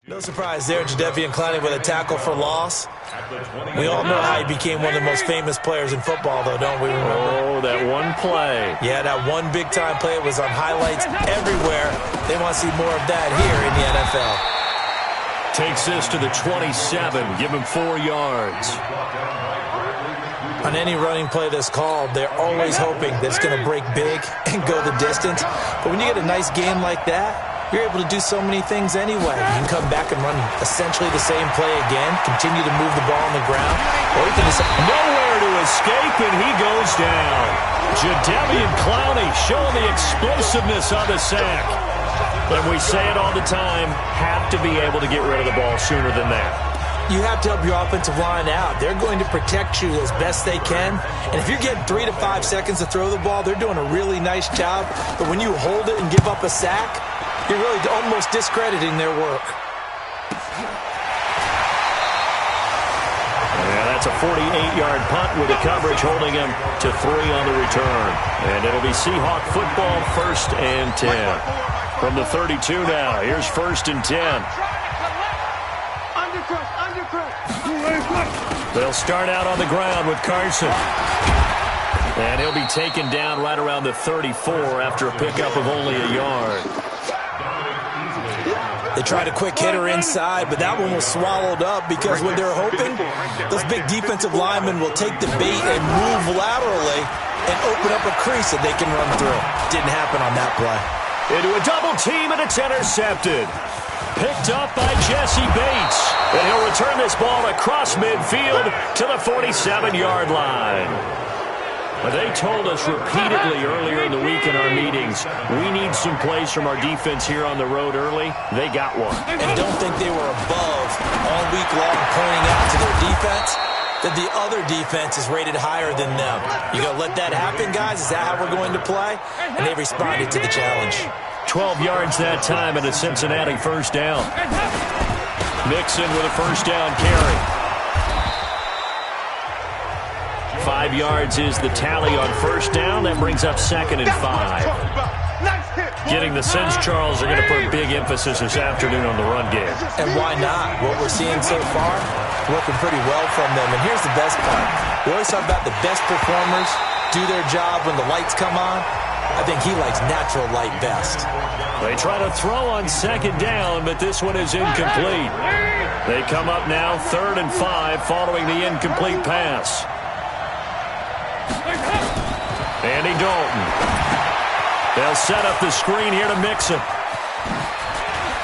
No surprise there, Jadeveon Clowney with a tackle for loss. We all know how he became one of the most famous players in football, though, don't we remember? Oh, that one play. Yeah, that one big-time play was on highlights everywhere. They want to see more of that here in the NFL. Takes this to the 27, give him 4 yards. On any running play that's called, they're always hoping that it's going to break big and go the distance. But when you get a nice game like that, you're able to do so many things anyway. You can come back and run essentially the same play again, continue to move the ball on the ground, or you can just... Nowhere to escape, and he goes down. Jadeveon Clowney showing the explosiveness on the sack. And we say it all the time, have to be able to get rid of the ball sooner than that. You have to help your offensive line out. They're going to protect you as best they can. And if you're getting 3 to 5 seconds to throw the ball, they're doing a really nice job. But when you hold it and give up a sack, you're really almost discrediting their work. Yeah, that's a 48-yard punt with the coverage holding him to 3 on the return. And it'll be Seahawk football, 1st and 10. From the 32 now, here's 1st and 10. They'll start out on the ground with Carson. And he'll be taken down right around the 34 after a pickup of only a yard. They tried a quick hitter inside, but that one was swallowed up because what they're hoping, those big defensive linemen will take the bait and move laterally and open up a crease that they can run through. Didn't happen on that play. Into a double team, and it's intercepted. Picked up by Jesse Bates. And he'll return this ball across midfield to the 47-yard line. They told us repeatedly earlier in the week in our meetings, we need some plays from our defense here on the road early. They got one. And don't think they were above all week long pointing out to their defense that the other defense is rated higher than them. You going to let that happen, guys? Is that how we're going to play? And they responded to the challenge. 12 yards that time and a Cincinnati 1st down. Mixon with a 1st down carry. 5 yards is the tally on 1st down. That brings up 2nd and 5. Getting the sense, Charles, are going to put big emphasis this afternoon on the run game. And why not? What we're seeing so far, working pretty well from them. And here's the best part. We always talk about the best performers do their job when the lights come on. I think he likes natural light best. They try to throw on 2nd down, but this one is incomplete. They come up now 3rd and 5 following the incomplete pass. Andy Dalton. They'll set up the screen here to Mixon.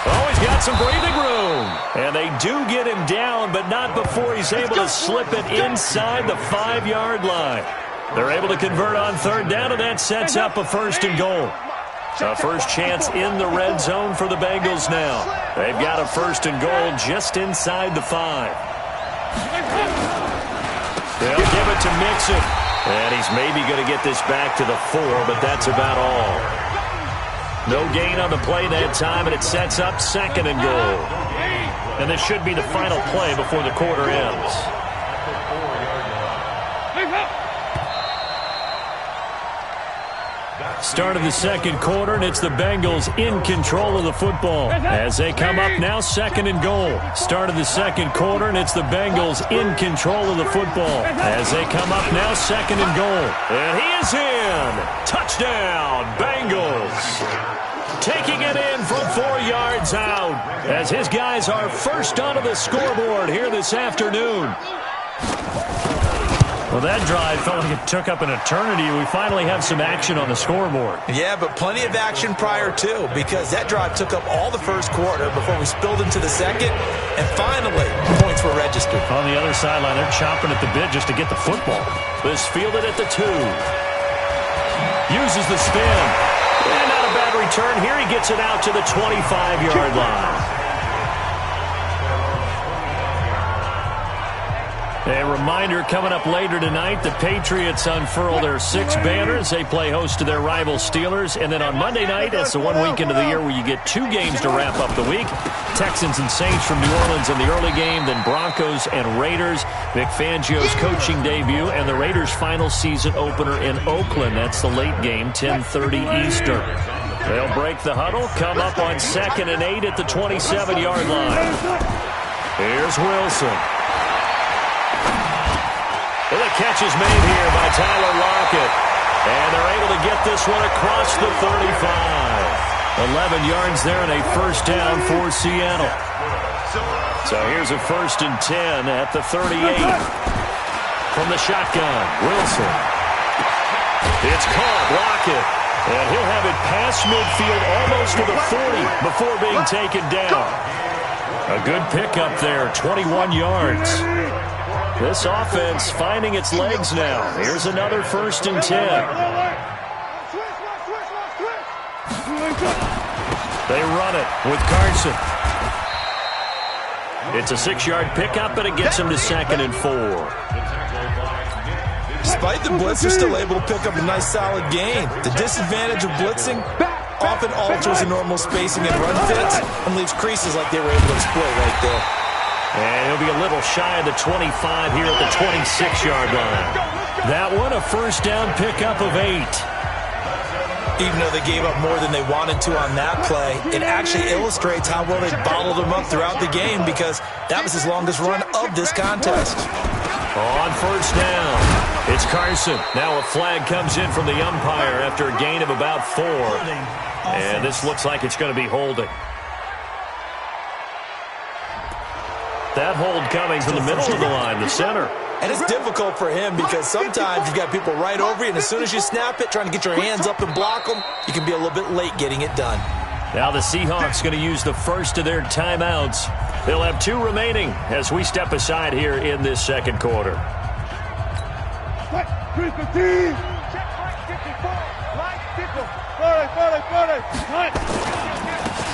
Oh, he's got some breathing room. And they do get him down, but not before he's able to slip it inside the 5-yard line. They're able to convert on 3rd down, and that sets up a 1st and goal. A first chance in the red zone for the Bengals now. They've got a 1st and goal just inside the 5. They'll give it to Mixon. And he's maybe going to get this back to the 4, but that's about all. No gain on the play that time, and it sets up 2nd and goal. And this should be the final play before the quarter ends. Start of the 2nd quarter, and it's the Bengals in control of the football. As they come up now, 2nd and goal. Start of the 2nd quarter, and it's the Bengals in control of the football. As they come up now, 2nd and goal. And he is in. Touchdown, Bengals. Taking it in from 4 yards out. As his guys are first onto the scoreboard here this afternoon. Well, that drive felt like it took up an eternity. We finally have some action on the scoreboard. Yeah, but plenty of action prior to, because that drive took up all the 1st quarter before we spilled into the 2nd, and finally, points were registered. On the other sideline, they're chomping at the bit just to get the football. This fielded at the 2. Uses the spin. And not a bad return. Here he gets it out to the 25-yard line. A reminder coming up later tonight, the Patriots unfurl their 6 banners. They play host to their rival Steelers. And then on Monday night, that's the one weekend of the year where you get 2 games to wrap up the week. Texans and Saints from New Orleans in the early game, then Broncos and Raiders. Vic Fangio's coaching debut and the Raiders' final season opener in Oakland. That's the late game, 10:30 Eastern. They'll break the huddle, come up on 2nd and 8 at the 27-yard line. Here's Wilson. And the catch is made here by Tyler Lockett. And they're able to get this one across the 35. 11 yards there and a first down for Seattle. So here's a 1st and 10 at the 38. From the shotgun, Wilson. It's caught, Lockett. And he'll have it past midfield almost to the 40 before being taken down. A good pickup there, 21 yards. This offense finding its legs now. Here's another 1st and 10. They run it with Carson. It's a 6-yard pickup, and it gets him to 2nd and 4. Despite the blitz, they're still able to pick up a nice solid gain. The disadvantage of blitzing often alters the normal spacing and run fits and leaves creases like they were able to exploit right there. And he'll be a little shy of the 25 here at the 26-yard line. That one, a first down pickup of 8. Even though they gave up more than they wanted to on that play, it actually illustrates how well they bottled them up throughout the game because that was his longest run of this contest. On first down, it's Carson. Now a flag comes in from the umpire after a gain of about 4. And this looks like it's going to be holding. That hold coming from the middle of the line, the center. And it's difficult for him because sometimes you've got people right over you, and as soon as you snap it, trying to get your hands up and block them, you can be a little bit late getting it done. Now the Seahawks going to use the first of their timeouts. They'll have 2 remaining as we step aside here in this second quarter.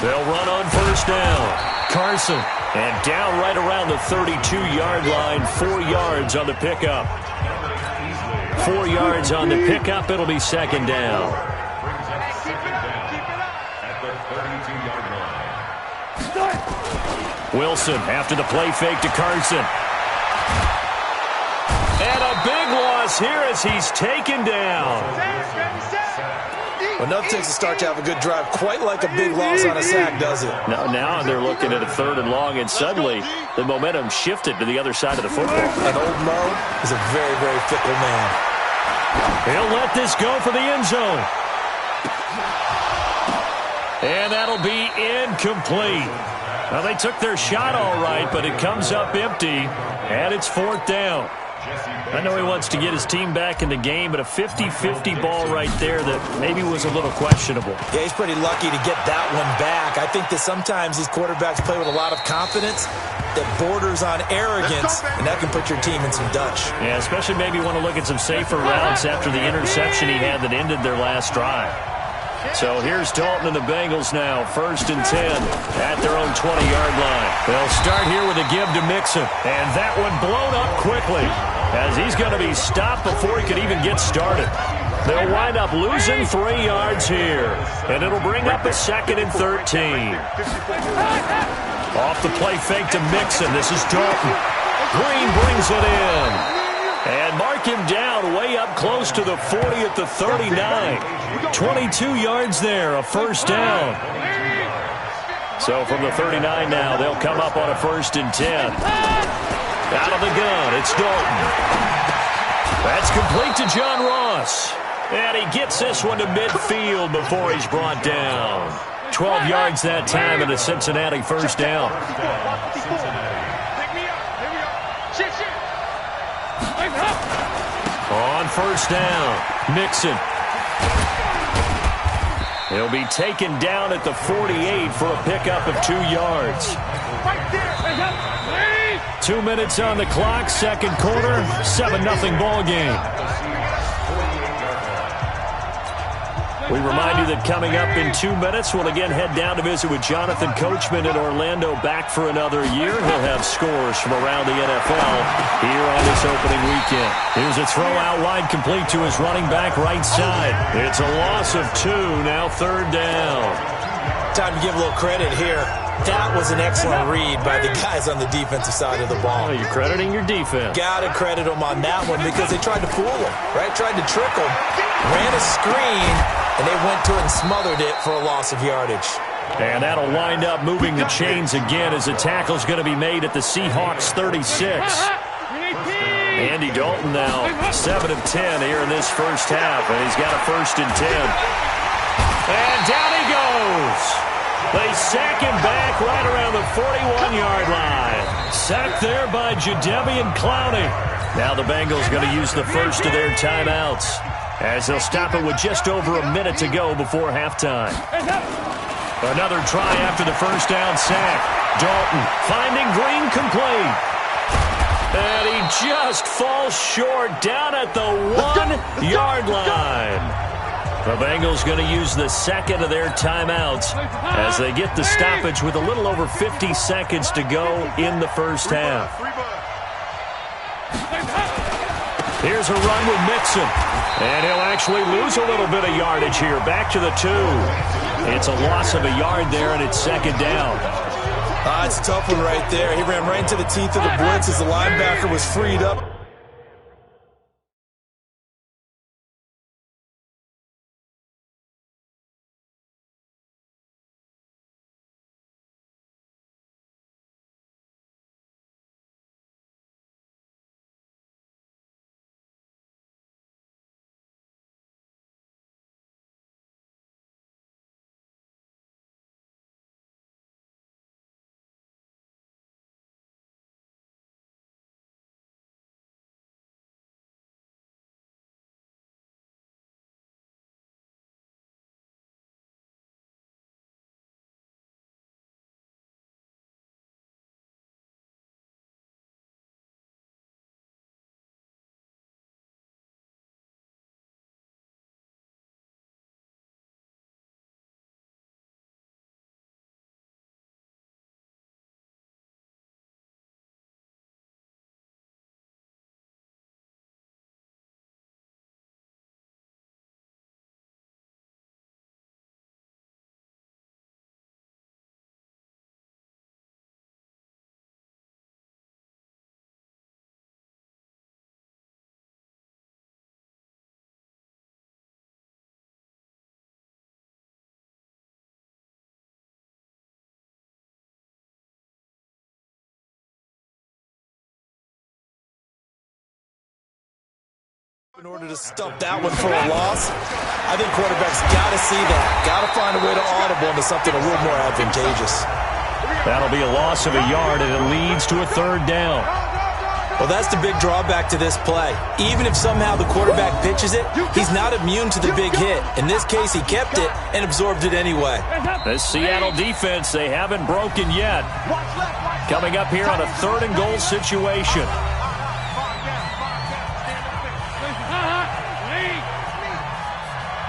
They'll run on first down. Carson. And down right around the 32-yard line, 4 yards on the pickup. 4 yards on the pickup, it'll be 2nd down. Wilson after the play fake to Carson. And a big loss here as he's taken down. Well, nothing takes a start to have a good drive quite like a big loss on a sack, does it? Now they're looking at a 3rd and long, and suddenly the momentum shifted to the other side of the football. And old Mo is a very, very fickle man. He'll let this go for the end zone. And that'll be incomplete. Now, they took their shot all right, but it comes up empty, and it's 4th down. I know he wants to get his team back in the game, but a 50-50 ball right there that maybe was a little questionable. Yeah, he's pretty lucky to get that one back. I think that sometimes these quarterbacks play with a lot of confidence that borders on arrogance, and that can put your team in some Dutch. Yeah, especially maybe want to look at some safer routes after the interception he had that ended their last drive. So here's Dalton and the Bengals now, 1st and 10 at their own 20-yard line. They'll start here with a give to Mixon, and that one blown up quickly as he's going to be stopped before he could even get started. They'll wind up losing 3 yards here, and it'll bring up a 2nd and 13. Off the play fake to Mixon. This is Dalton. Green brings it in. And mark him down way up close to the 40 at the 39. 22 yards there, a first down. So from the 39 now, they'll come up on a 1st and 10. Out of the gun, it's Dalton. That's complete to John Ross. And he gets this one to midfield before he's brought down. 12 yards that time and a Cincinnati first down. On first down, Mixon. He'll be taken down at the 48 for a pickup of 2 yards. 2 minutes on the clock, second quarter, 7-0 ball game. We remind you that coming up in 2 minutes, we'll again head down to visit with Jonathan Coachman in Orlando, back for another year. He'll have scores from around the NFL here on this opening weekend. Here's a throw out wide, complete to his running back right side. It's a loss of 2, now 3rd down. Time to give a little credit here. That was an excellent read by the guys on the defensive side of the ball. Oh, you're crediting your defense. Got to credit them on that one because they tried to fool him, right? Tried to trick him, ran a screen, and they went to it and smothered it for a loss of yardage. And that'll wind up moving the chains again as the tackle's going to be made at the Seahawks 36. Andy Dalton now 7 of 10 here in this first half, and he's got a 1st and 10. And down he goes. They sack him back right around the 41-yard line. Sacked there by Jadeveon Clowney. Now the Bengals going to use the first of their timeouts as they'll stop it with just over a minute to go before halftime. Another try after the first down sack. Dalton finding Green complete. And he just falls short down at the 1-yard line. The Bengals going to use the second of their timeouts as they get the stoppage with a little over 50 seconds to go in the first half. Here's a run with Mixon. And he'll actually lose a little bit of yardage here. Back to the 2. It's a loss of a yard there, and it's 2nd down. It's a tough one right there. He ran right into the teeth of the blitz as the linebacker was freed up. In order to stop that one for a loss, I think quarterbacks got to see that. Got to find a way to audible into something a little more advantageous. That'll be a loss of a yard, and it leads to a 3rd down. Well, that's the big drawback to this play. Even if somehow the quarterback pitches it, he's not immune to the big hit. In this case, he kept it and absorbed it anyway. The Seattle defense, they haven't broken yet. Coming up here on a 3rd and goal situation.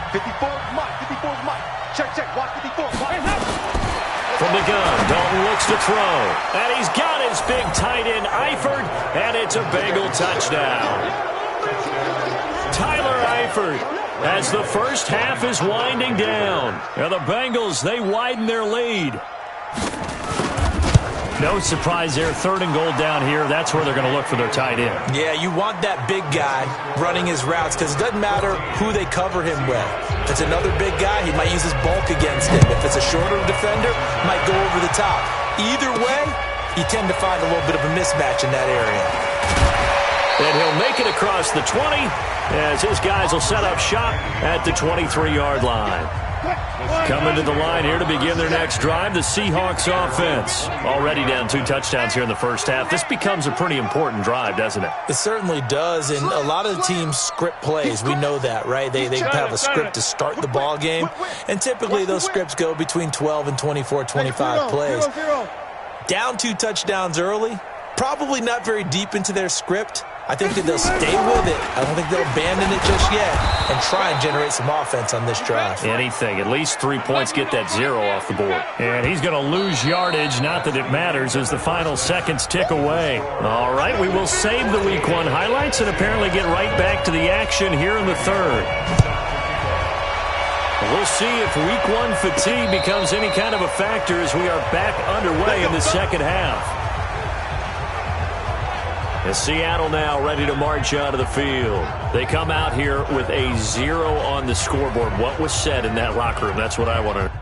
54's Mike. 54's Mike. Check. Watch 54. From the gun, Dalton looks to throw. And he's got his big tight end, Eifert, and it's a Bengal touchdown. Tyler Eifert, as the first half is winding down. And the Bengals, they widen their lead. No surprise there, 3rd and goal down here. That's where they're going to look for their tight end. Yeah, you want that big guy running his routes because it doesn't matter who they cover him with. If it's another big guy, he might use his bulk against him. If it's a shorter defender, he might go over the top. Either way, you tend to find a little bit of a mismatch in that area. And he'll make it across the 20 as his guys will set up shop at the 23-yard line. Coming to the line here to begin their next drive, the Seahawks offense. Already down 2 touchdowns here in the first half. This becomes a pretty important drive, doesn't it? It certainly does, and a lot of the teams script plays. We know that, right? They have a script to start the ball game, and typically those scripts go between 12 and 24, 25 plays. Down 2 touchdowns early, probably not very deep into their script. I think that they'll stay with it. I don't think they'll abandon it just yet and try and generate some offense on this drive. Anything. At least 3 points, get that 0 off the board. And he's going to lose yardage. Not that it matters as the final seconds tick away. All right, we will save the Week 1 highlights and apparently get right back to the action here in the 3rd. We'll see if Week 1 fatigue becomes any kind of a factor as we are back underway in the second half. And Seattle now ready to march out of the field. They come out here with a 0 on the scoreboard. What was said in that locker room? That's what I want to know.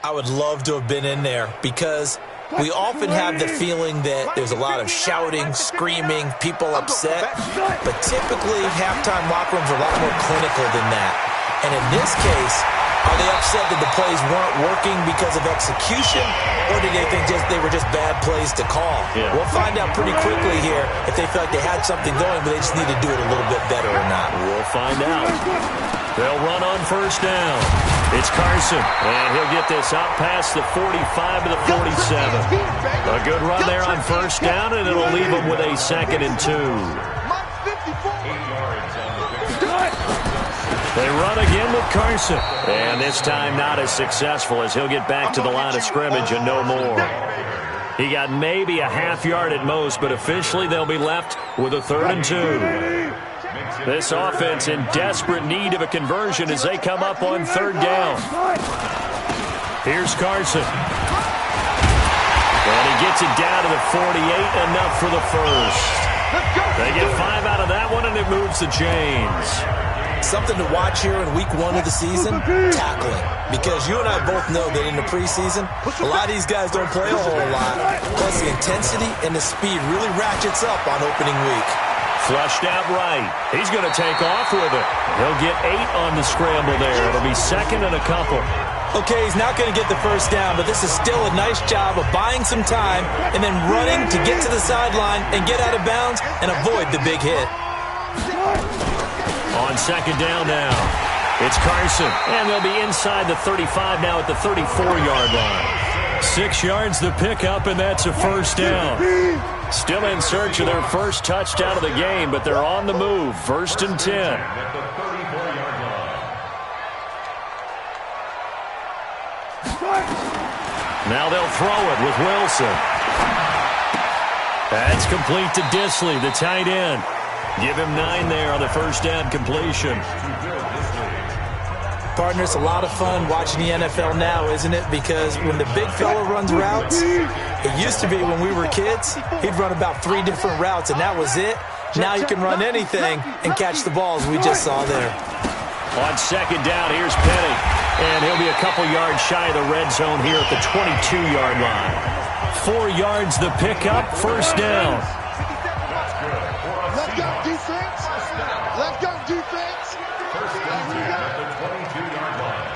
I would love to have been in there because we often have the feeling that there's a lot of shouting, screaming, people upset, but typically halftime locker rooms are a lot more clinical than that. And in this case, are they upset that the plays weren't working because of execution, or did they think they were just bad plays to call? Yeah. We'll find out pretty quickly here if they feel like they had something going, but they just need to do it a little bit better or not. We'll find out. They'll run on first down. It's Carson, and he'll get this out past the 45 to the 47. A good run there on first down, and it'll leave them with a 2nd and 2. They run again with Carson, and this time not as successful as he'll get back to the line of scrimmage and no more. He got maybe a half yard at most, but officially they'll be left with a 3rd and 2. This offense in desperate need of a conversion as they come up on 3rd down. Here's Carson. And he gets it down to the 48, enough for the first. They get 5 out of that one, and it moves the chains. Something to watch here in week 1 of the season, tackling. Because you and I both know that in the preseason, a lot of these guys don't play a whole lot. Plus the intensity and the speed really ratchets up on opening week. Flushed out right. He's going to take off with it. He'll get 8 on the scramble there. It'll be 2nd and a couple. Okay, he's not going to get the first down, but this is still a nice job of buying some time and then running to get to the sideline and get out of bounds and avoid the big hit. On 2nd down now, it's Carson, and they'll be inside the 35 now at the 34-yard line. 6 yards the pickup, and that's a first down. Still in search of their first touchdown of the game, but they're on the move. 1st and 10. Now they'll throw it with Wilson. That's complete to Disley, the tight end. Give him 9 there on the first down completion. Partner, it's a lot of fun watching the NFL now, isn't it? Because when the big fella runs routes, it used to be when we were kids, he'd run about 3 different routes, and that was it. Now you can run anything and catch the balls we just saw there. On 2nd down, here's Penny. And he'll be a couple yards shy of the red zone here at the 22-yard line. 4 yards the pickup, first down. Let's go defense. Let's go defense. First down at the 22-yard line.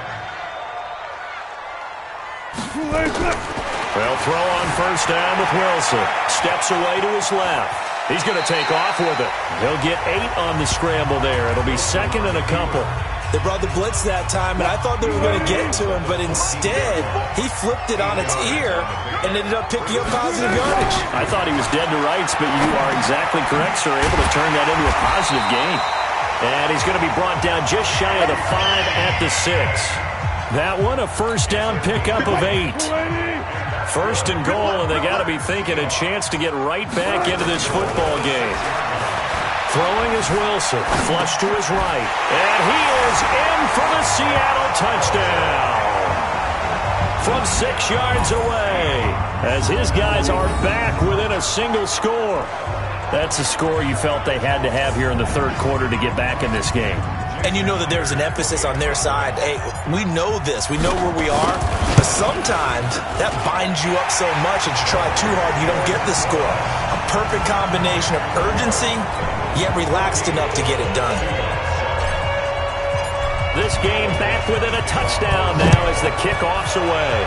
They'll throw on first down with Wilson. Steps away to his left. He's going to take off with it. He'll get 8 on the scramble there. It'll be 2nd and a couple. They brought the blitz that time, and I thought they were going to get to him, but instead, he flipped it on its ear and ended up picking up positive yardage. I thought he was dead to rights, but you are exactly correct, sir. Able to turn that into a positive gain. And he's going to be brought down just shy of the 5 at the 6. That one, a first down pickup of 8. 1st and goal, and they got to be thinking a chance to get right back into this football game. Throwing is Wilson, flush to his right, and he is in for the Seattle touchdown. From 6 yards away, as his guys are back within a single score. That's a score you felt they had to have here in the 3rd quarter to get back in this game. And you know that there's an emphasis on their side. Hey, we know this. We know where we are. But sometimes that binds you up so much that you try too hard and you don't get the score. A perfect combination of urgency yet relaxed enough to get it done. This game back within a touchdown now as the kickoff's away.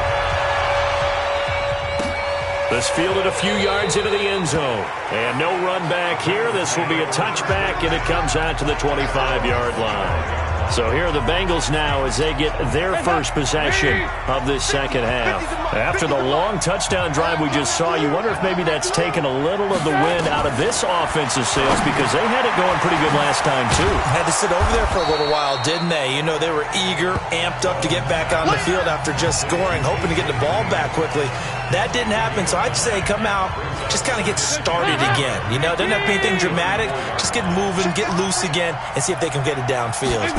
This fielded a few yards into the end zone. And no run back here. This will be a touchback, and it comes out to the 25-yard line. So here are the Bengals now as they get their first possession of this second half. After the long touchdown drive we just saw, you wonder if maybe that's taken a little of the wind out of this offensive sails because they had it going pretty good last time too. Had to sit over there for a little while, didn't they? You know, they were eager, amped up to get back on the field after just scoring, hoping to get the ball back quickly. That didn't happen, so I'd say come out, just kind of get started again. You know, it doesn't have to be anything dramatic. Just get moving, get loose again, and see if they can get it downfield.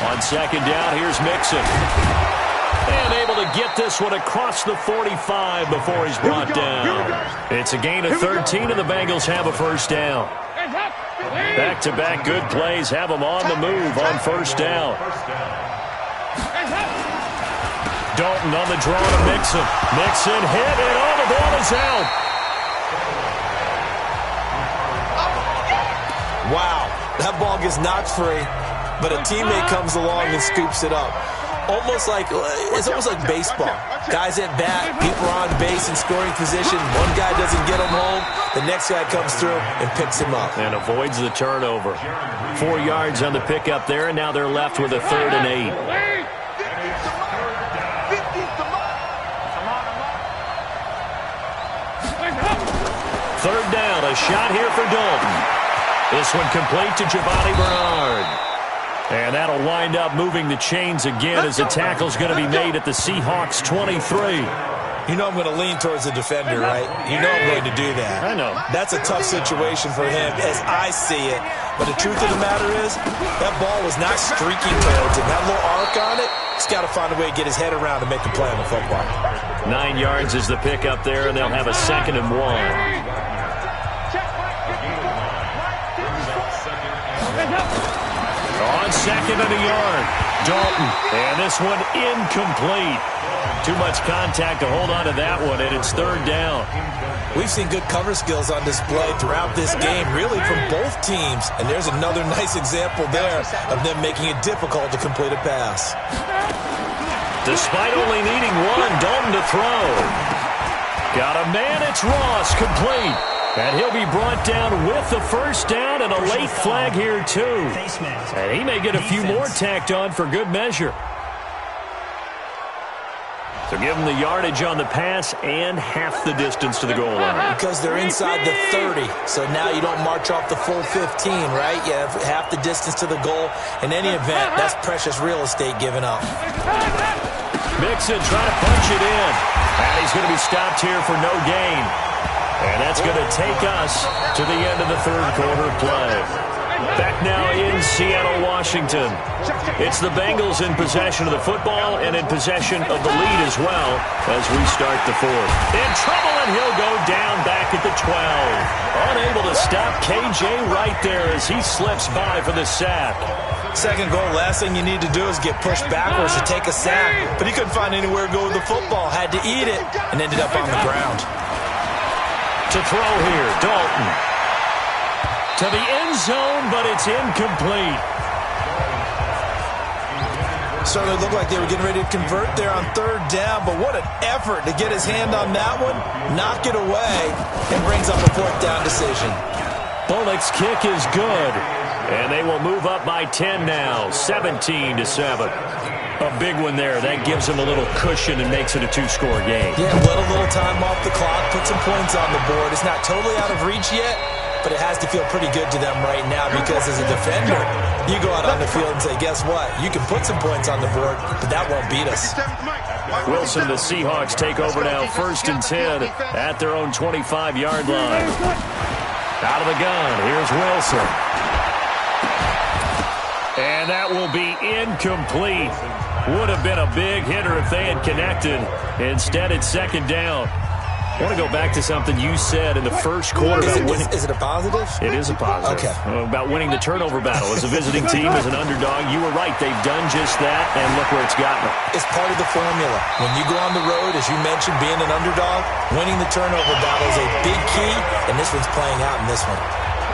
On second down, here's Mixon. And able to get this one across the 45 before he's brought down. It's a gain of 13, and the Bengals have a first down. Back-to-back good plays have them on the move on first down. Dalton on the draw to Mixon. Mixon hit, and all the ball is out. Wow, that ball gets knocked free, but a teammate comes along and scoops it up. It's almost like baseball. Guys at bat, people are on base in scoring position. One guy doesn't get him home. The next guy comes through and picks him up. And avoids the turnover. 4 yards on the pickup there, and now they're left with a 3rd and 8. Third down, a shot here for Dalton. This one complete to Giovanni Bernard. And that'll wind up moving the chains again as the tackle's going to be made at the Seahawks 23. You know I'm going to lean towards the defender, right? You know I'm going to do that. I know. That's a tough situation for him as I see it. But the truth of the matter is, that ball was not streaking towards him. That little arc on it, he's got to find a way to get his head around and make a play on the football. 9 yards is the pickup there, and they'll have a 2nd and 1. On 2nd and a yard, Dalton. And this one incomplete. Too much contact to hold on to that one, and it's 3rd down. We've seen good cover skills on display throughout this game, really from both teams. And there's another nice example there of them making it difficult to complete a pass. Despite only needing one, Dalton to throw. Got a man, it's Ross, complete. And he'll be brought down with the first down and a late flag here, too. And he may get a few more tacked on for good measure. So give them the yardage on the pass and half the distance to the goal line. Because they're inside the 30, so now you don't march off the full 15, right? You have half the distance to the goal. In any event, that's precious real estate given up. Mixon trying to punch it in. And he's going to be stopped here for no gain. And that's going to take us to the end of the 3rd quarter play. Back now in Seattle, Washington. It's the Bengals in possession of the football and in possession of the lead as well as we start the 4th. In trouble, and he'll go down back at the 12. Unable to stop KJ right there as he slips by for the sack. Second goal, last thing you need to do is get pushed backwards to take a sack. But he couldn't find anywhere to go with the football. Had to eat it and ended up on the ground. To throw here, Dalton. To the end zone, but it's incomplete. Certainly looked like they were getting ready to convert there on 3rd down, but what an effort to get his hand on that one, knock it away, and brings up a 4th down decision. Bullock's kick is good, and they will move up by 10 now, 17-7. A big one there. That gives them a little cushion and makes it a 2-score game. Yeah, let a little time off the clock, put some points on the board. It's not totally out of reach yet, but it has to feel pretty good to them right now because as a defender, you go out on the field and say, guess what? You can put some points on the board, but that won't beat us. Wilson, the Seahawks take over now, 1st and 10 at their own 25-yard line. Out of the gun, here's Wilson. And that will be incomplete. Would have been a big hitter if they had connected. Instead, it's 2nd down. I want to go back to something you said in the first quarter about winning. Is it a positive? It is a positive. Okay. About winning the turnover battle. As a visiting team, as an underdog, you were right. They've done just that, and look where it's gotten them. It's part of the formula. When you go on the road, as you mentioned, being an underdog, winning the turnover battle is a big key, and this one's playing out in this one.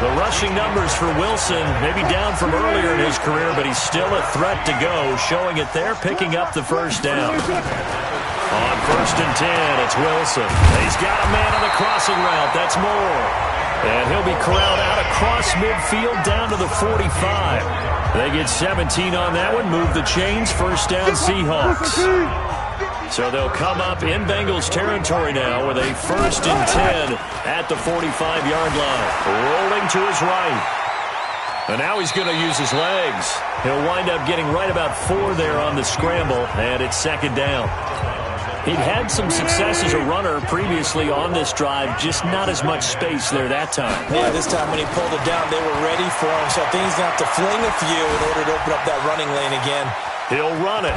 The rushing numbers for Wilson, maybe down from earlier in his career, but he's still a threat to go, showing it there, picking up the first down. On 1st and 10, it's Wilson. He's got a man on the crossing route. That's Moore. And he'll be corralled out across midfield down to the 45. They get 17 on that one, move the chains, first down Seahawks. So they'll come up in Bengals territory now with a 1st and 10 at the 45-yard line. Rolling to his right. And now he's going to use his legs. He'll wind up getting right about 4 there on the scramble, and it's 2nd down. He'd had some success as a runner previously on this drive, just not as much space there that time. Yeah, this time when he pulled it down, they were ready for him, so I think he's going to have to fling a few in order to open up that running lane again. He'll run it.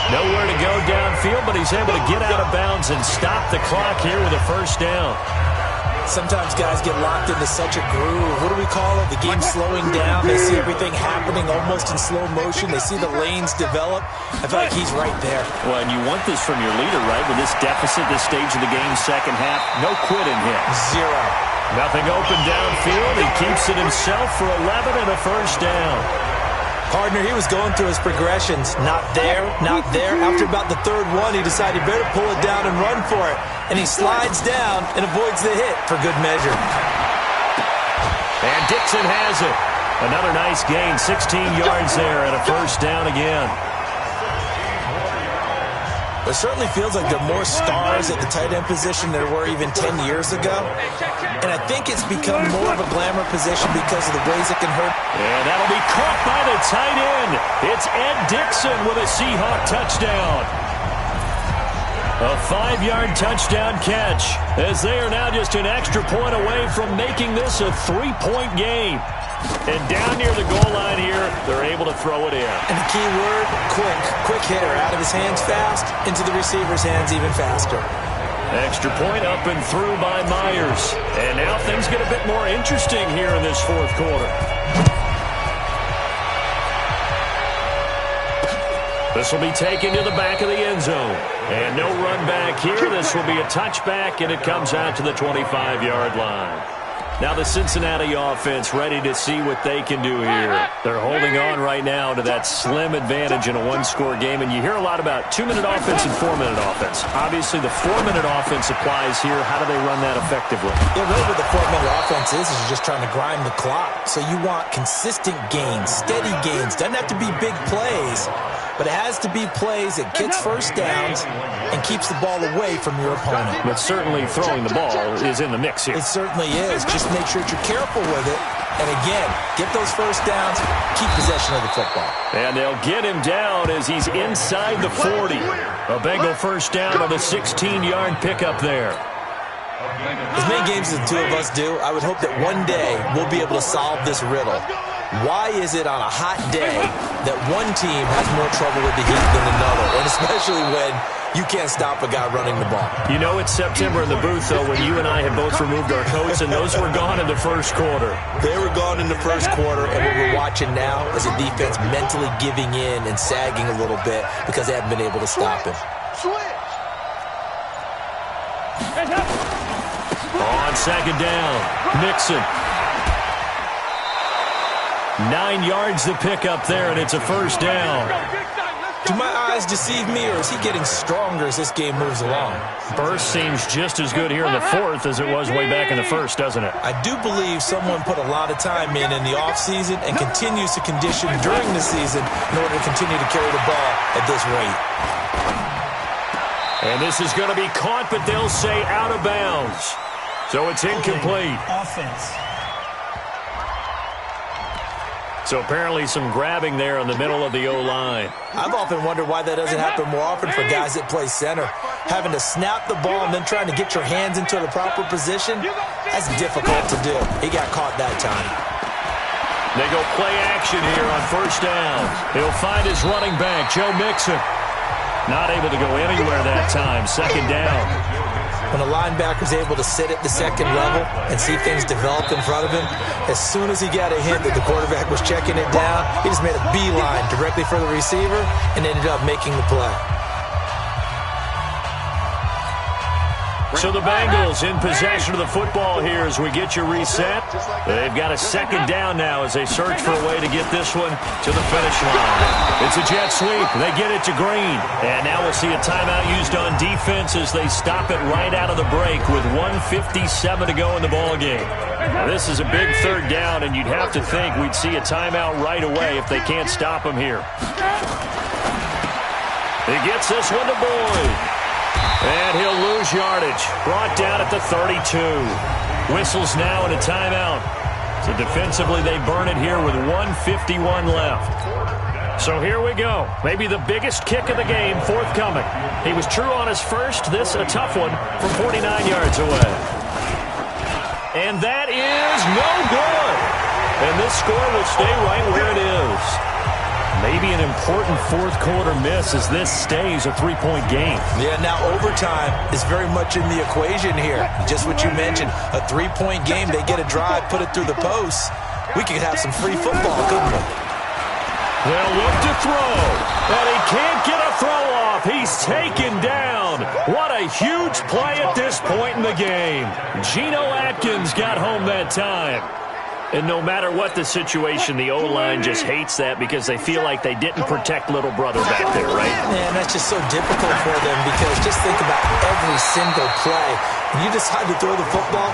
Nowhere to go downfield, but he's able to get out of bounds and stop the clock here with a first down. Sometimes guys get locked into such a groove. What do we call it? The game's slowing down. They see everything happening almost in slow motion. They see the lanes develop. I feel like he's right there. Well, and you want this from your leader, right? With this deficit, this stage of the game, second half, no quitting him. 0. Nothing open downfield. He keeps it himself for 11 and a first down. Partner, he was going through his progressions. Not there, not there. After about the 3rd one, he decided he better pull it down and run for it. And he slides down and avoids the hit for good measure. And Dixon has it. Another nice gain, 16 yards there and a first down again. It certainly feels like there are more stars at the tight end position than there were even 10 years ago. And I think it's become more of a glamour position because of the ways it can hurt. And that'll be caught by the tight end. It's Ed Dixon with a Seahawk touchdown. A 5-yard touchdown catch, as they are now just an extra point away from making this a 3-point game. And down near the goal line here, they're able to throw it in. And the key word, quick. Quick hitter, out of his hands fast, into the receiver's hands even faster. Extra point up and through by Myers. And now things get a bit more interesting here in this 4th quarter. This will be taken to the back of the end zone. And no run back here. This will be a touchback, and it comes out to the 25-yard line. Now the Cincinnati offense ready to see what they can do here. They're holding on right now to that slim advantage in a 1-score game, and you hear a lot about 2-minute offense and 4-minute offense. Obviously, the 4-minute offense applies here. How do they run that effectively? Yeah, really what the 4-minute offense is you're just trying to grind the clock. So you want consistent gains, steady gains. Doesn't have to be big plays, but it has to be plays that gets first downs and keeps the ball away from your opponent. But certainly throwing the ball is in the mix here. It certainly is. Just make sure that you're careful with it. And again, get those first downs, keep possession of the football. And they'll get him down as he's inside the 40. A Bengal first down on the 16-yard pickup there. As many games as the two of us do, I would hope that one day we'll be able to solve this riddle. Why is it on a hot day that one team has more trouble with the heat than another? And especially when you can't stop a guy running the ball. You know it's September in the booth, though, when you and I have both removed our coats, and those were gone in the first quarter. They were gone in the first quarter, and what we're watching now is a defense mentally giving in and sagging a little bit because they haven't been able to stop him. On 2nd down, Mixon. 9 yards to pick up there, and it's a first down. Do my eyes deceive me, or is he getting stronger as this game moves along? Burst seems just as good here in the 4th as it was way back in the 1st, doesn't it? I do believe someone put a lot of time in the offseason and continues to condition during the season in order to continue to carry the ball at this rate. And this is going to be caught, but they'll say out of bounds. So it's incomplete. Offense. So apparently some grabbing there in the middle of the O-line. I've often wondered why that doesn't happen more often for guys that play center. Having to snap the ball and then trying to get your hands into the proper position, that's difficult to do. He got caught that time. They go play action here on first down. He'll find his running back, Joe Mixon. Not able to go anywhere that time. 2nd down. When a linebacker's able to sit at the 2nd level and see things develop in front of him, as soon as he got a hint that the quarterback was checking it down, he just made a beeline directly for the receiver and ended up making the play. So the Bengals in possession of the football here as we get you reset. They've got a second down now as they search for a way to get this one to the finish line. It's a jet sweep. They get it to Green. And now we'll see a timeout used on defense as they stop it right out of the break with 1:57 to go in the ballgame. This is a big third down, and you'd have to think we'd see a timeout right away if they can't stop him here. He gets this one to Boyd. And he'll lose yardage. Brought down at the 32. Whistles now in a timeout. So defensively they burn it here with 1:51 left. So here we go. Maybe the biggest kick of the game forthcoming. He was true on his first. This a tough one from 49 yards away. And that is no good. And this score will stay right where it is. Maybe an important fourth-quarter miss as this stays a three-point game. Yeah, now overtime is very much in the equation here. Just what you mentioned, a three-point game. They get a drive, put it through the posts. We could have some free football, couldn't we? They'll look to throw, and he can't get a throw off. He's taken down. What a huge play at this point in the game. Geno Atkins got home that time. And no matter what the situation, the O-line just hates that because they feel like they didn't protect little brother back there, right? Man, that's just so difficult for them because just think about every single play. When you decide to throw the football,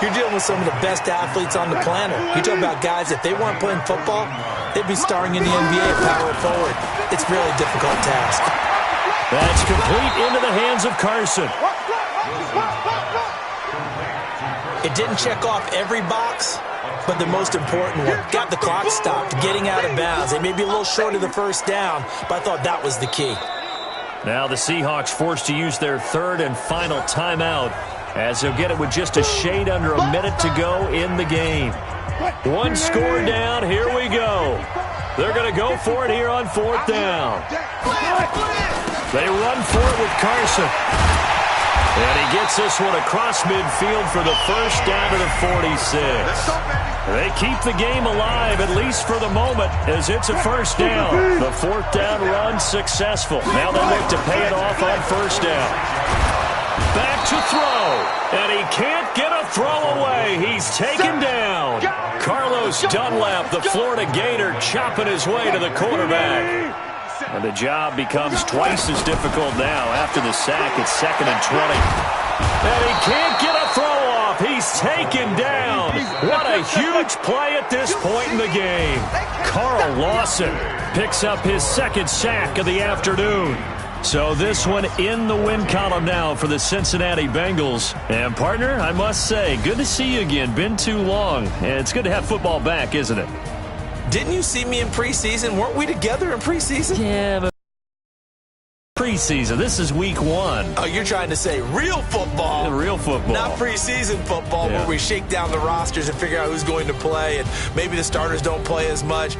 you're dealing with some of the best athletes on the planet. You're talking about guys, if they weren't playing football, they'd be starring in the NBA at power forward. It's a really difficult task. That's complete into the hands of Carson. It didn't check off every box, but the most important one, got the clock stopped, getting out of bounds. They may be a little short of the first down, but I thought that was the key. Now the Seahawks forced to use their third and final timeout as they'll get it with just a shade under a minute to go in the game. One score down, here we go. They're going to go for it here on fourth down. They run for it with Carson. And he gets this one across midfield for the first down to the 46. They keep the game alive, at least for the moment, as it's a first down. The fourth down run successful. Now they look to pay it off on first down. Back to throw. And he can't get a throw away. He's taken down. Carlos Dunlap, the Florida Gator, chopping his way to the quarterback. And the job becomes twice as difficult now after the sack. It's 2nd and 20. And he can't get a throw off. He's taken down. What a huge play at this point in the game. Carl Lawson picks up his second sack of the afternoon. So this one in the win column now for the Cincinnati Bengals. And, partner, I must say, good to see you again. Been too long. And it's good to have football back, isn't it? Didn't you see me in preseason? Weren't we together in preseason? Yeah, but preseason. This is week 1. Oh, you're trying to say real football. Yeah, real football. Not preseason football where we shake down the rosters and figure out who's going to play and maybe the starters don't play as much.